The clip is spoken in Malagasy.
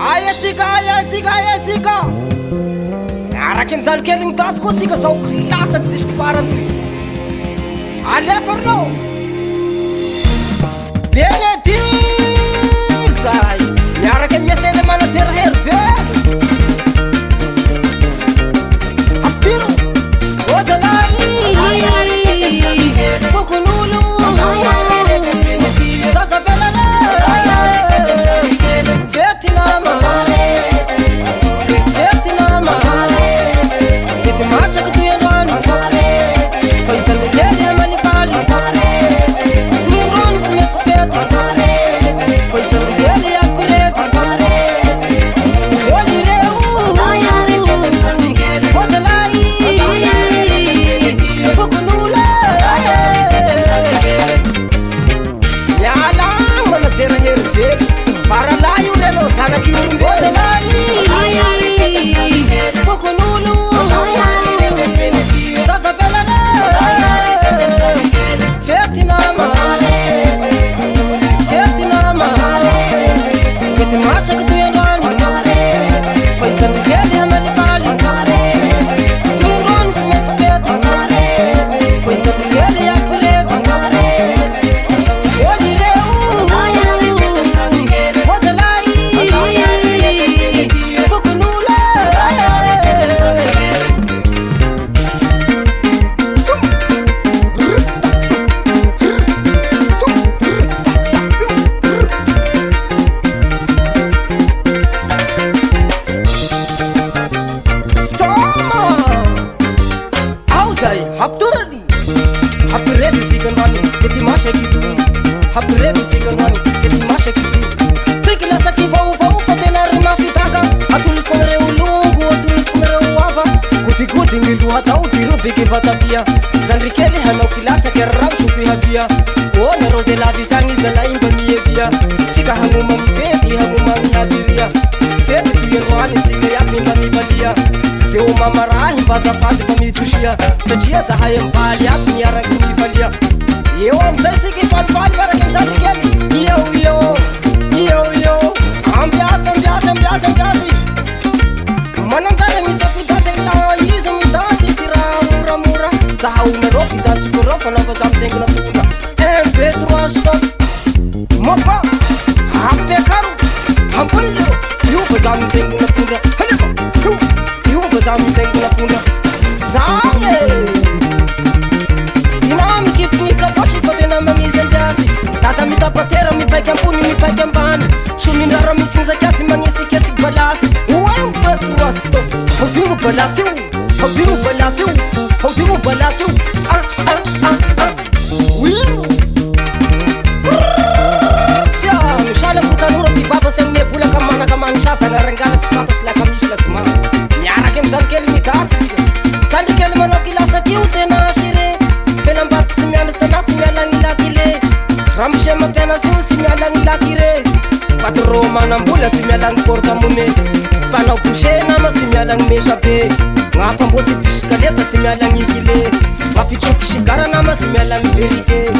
Ayasika Arakin zalkeling tas ko sika sa lasak sishkwaran Aleperno Beneti Sai Yarakin mesele mana terher Apiro Ozalai Pokunulu Zazabelana Vietnam Sanrikeli hanau kilasa kerrau shufi havia Ona rose la visani zala invani evia Sika hangu mami feti hangu mami haviria Feti tuyenwani sika yami mami valia Seo mamarahi baza pati mami tushia Sajia za haya mbali yaki nyara kuni valia Yeo mzai siki fatfali bara kim sanrikeli Yo Ambiasi Manantare misafi dase la yizo mitasi sira mura Zahau na roki dasi kurofa na vazam tengu na puna MP3 stop Mopa Hampe karu Hampullo Yu vazam tengu na puna Halima Yu vazam tengu na puna Zaye Dinami kitni kaposhi kote na manise mbiasi Tata mitapatera mipaike mpuni mipaike mbani Shumindara misinza kiasi mangisi kiasi balasi Houtinho Balasiu Will Shala putanuro di baba sem ne pula kamana shasa na rengala tspatas la kamishla sma Nyara kem zalkel mitasi Zalkel manokila sa kiute na shire Pelambat simyana tanas simyalang ilakile Ramshe mapena su simyalang ilakire Patro manambula simyalang porta mume Panau pushe nama simyalang meshape Ngapa mbozi pishikaleta simyalang ikile Mapicho kishikara nama simyalang berike